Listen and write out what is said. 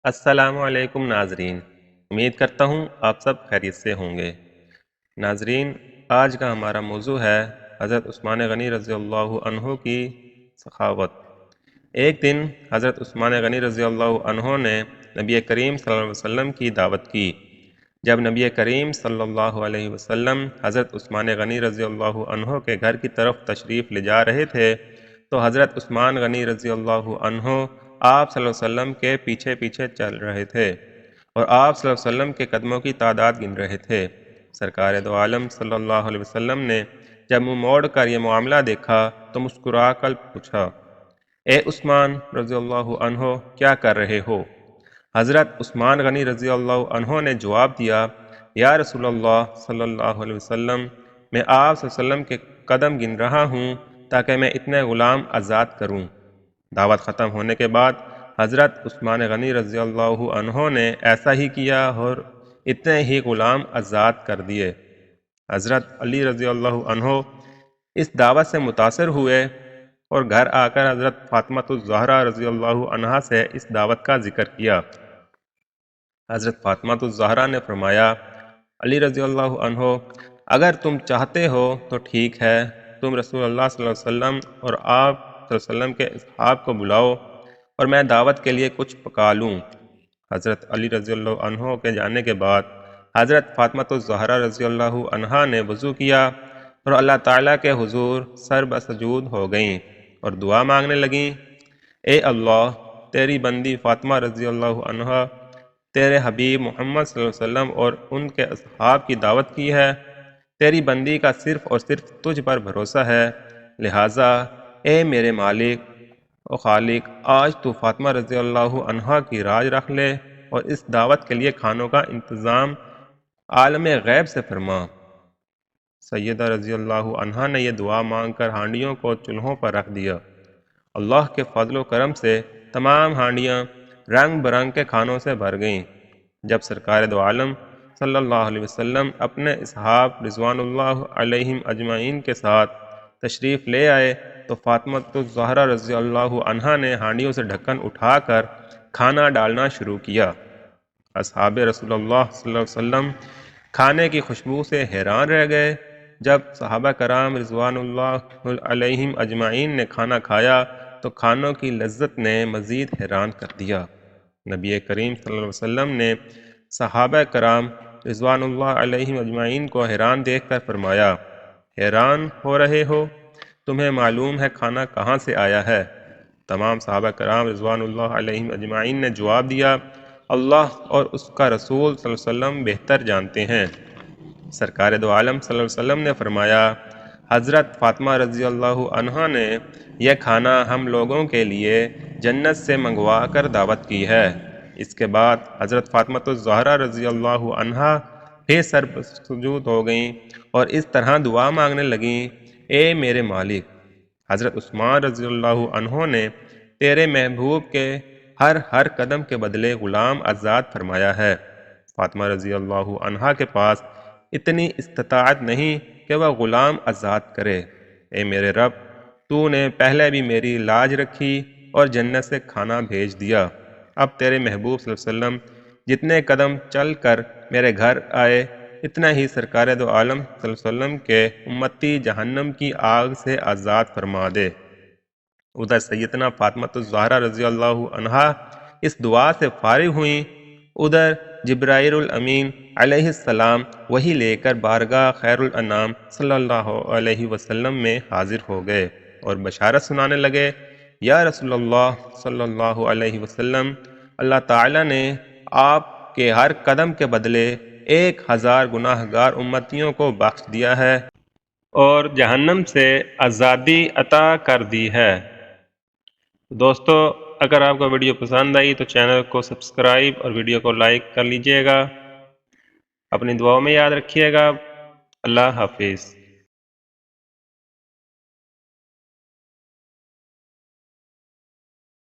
السلام علیکم ناظرین، امید کرتا ہوں آپ سب خیریت سے ہوں گے۔ ناظرین، آج کا ہمارا موضوع ہے حضرت عثمان غنی رضی اللہ عنہ کی سخاوت۔ ایک دن حضرت عثمان غنی رضی اللہ عنہ نے نبی کریم صلی اللہ علیہ وسلم کی دعوت کی۔ جب نبی کریم صلی اللہ علیہ وسلم حضرت عثمان غنی رضی اللہ عنہ کے گھر کی طرف تشریف لے جا رہے تھے تو حضرت عثمان غنی رضی اللہ عنہ آپ صلی اللہ علیہ وسلم کے پیچھے پیچھے چل رہے تھے اور آپ صلی اللہ علیہ وسلم کے قدموں کی تعداد گن رہے تھے۔ سرکار دو عالم صلی اللہ علیہ وسلم نے جب منہ موڑ کر یہ معاملہ دیکھا تو مسکرا کر پوچھا، اے عثمان رضی اللہ عنہ، کیا کر رہے ہو؟ حضرت عثمان غنی رضی اللہ عنہ نے جواب دیا، یا رسول اللہ صلی اللہ علیہ وسلم، میں آپ صلی اللہ علیہ وسلم کے قدم گن رہا ہوں تاکہ میں اتنے غلام آزاد کروں۔ دعوت ختم ہونے کے بعد حضرت عثمان غنی رضی اللہ عنہ نے ایسا ہی کیا اور اتنے ہی غلام آزاد کر دیے۔ حضرت علی رضی اللہ عنہ اس دعوت سے متاثر ہوئے اور گھر آ کر حضرت فاطمہ الزہرا رضی اللہ عنہا سے اس دعوت کا ذکر کیا۔ حضرت فاطمہ الزہرا نے فرمایا، علی رضی اللہ عنہ، اگر تم چاہتے ہو تو ٹھیک ہے، تم رسول اللہ صلی اللہ علیہ وسلم اور آپ صلی اللہ علیہ وسلم کے اصحاب کو بلاؤ اور میں دعوت کے لیے کچھ پکا لوں۔ حضرت علی رضی اللہ عنہ کے جانے کے بعد حضرت فاطمہ الزہرا رضی اللہ عنہا نے وضو کیا اور اللہ تعالیٰ کے حضور سر بسجود ہو گئیں اور دعا مانگنے لگیں، اے اللہ، تیری بندی فاطمہ رضی اللہ عنہا تیرے حبیب محمد صلی اللہ علیہ وسلم اور ان کے اصحاب کی دعوت کی ہے، تیری بندی کا صرف اور صرف تجھ پر بھروسہ ہے، لہٰذا اے میرے مالک و خالق، آج تو فاطمہ رضی اللہ عنہا کی راج رکھ لے اور اس دعوت کے لیے کھانوں کا انتظام عالم غیب سے فرما۔ سیدہ رضی اللہ عنہا نے یہ دعا مانگ کر ہانڈیوں کو چولہوں پر رکھ دیا۔ اللہ کے فضل و کرم سے تمام ہانڈیاں رنگ برنگ کے کھانوں سے بھر گئیں۔ جب سرکار دو عالم صلی اللہ علیہ وسلم اپنے اصحاب رضوان اللہ علیہم اجمعین کے ساتھ تشریف لے آئے تو فاطمہ الزہرا رضی اللہ عنہا نے ہانڈیوں سے ڈھکن اٹھا کر کھانا ڈالنا شروع کیا۔ اصحاب رسول اللہ صلی اللہ علیہ وسلم کھانے کی خوشبو سے حیران رہ گئے۔ جب صحابہ کرام رضوان اللہ علیہم اجمعین نے کھانا کھایا تو کھانوں کی لذت نے مزید حیران کر دیا۔ نبی کریم صلی اللہ علیہ وسلم نے صحابہ کرام رضوان اللہ علیہم اجمعین کو حیران دیکھ کر فرمایا، حیران ہو رہے ہو؟ تمہیں معلوم ہے کھانا کہاں سے آیا ہے؟ تمام صحابہ کرام رضوان اللہ علیہم اجمعین نے جواب دیا، اللہ اور اس کا رسول صلی اللہ علیہ وسلم بہتر جانتے ہیں۔ سرکار دو عالم صلی اللہ علیہ وسلم نے فرمایا، حضرت فاطمہ رضی اللہ عنہا نے یہ کھانا ہم لوگوں کے لیے جنت سے منگوا کر دعوت کی ہے۔ اس کے بعد حضرت فاطمہ الزہرا رضی اللہ عنہا پھر سر سجود ہو گئیں اور اس طرح دعا مانگنے لگیں، اے میرے مالک، حضرت عثمان رضی اللہ عنہ نے تیرے محبوب کے ہر قدم کے بدلے غلام آزاد فرمایا ہے۔ فاطمہ رضی اللہ عنہا کے پاس اتنی استطاعت نہیں کہ وہ غلام آزاد کرے۔ اے میرے رب، تو نے پہلے بھی میری لاج رکھی اور جنت سے کھانا بھیج دیا، اب تیرے محبوب صلی اللہ علیہ وسلم جتنے قدم چل کر میرے گھر آئے اتنا ہی سرکار دو عالم صلی اللہ علیہ وسلم کے امتی جہنم کی آگ سے آزاد فرما دے۔ ادھر سیدنا فاطمہ الزہرا رضی اللہ عنہا اس دعا سے فارغ ہوئیں، ادھر جبرائیل الامین علیہ السلام وحی لے کر بارگاہ خیر الانام صلی اللہ علیہ وسلم میں حاضر ہو گئے اور بشارت سنانے لگے، یا رسول اللہ صلی اللہ علیہ وسلم، اللہ تعالیٰ نے آپ کے ہر قدم کے بدلے 1000 گناہ گار امتیوں کو بخش دیا ہے اور جہنم سے آزادی عطا کر دی ہے۔ دوستو، اگر آپ کو ویڈیو پسند آئی تو چینل کو سبسکرائب اور ویڈیو کو لائک کر لیجئے گا۔ اپنی دعاؤں میں یاد رکھیے گا۔ اللہ حافظ۔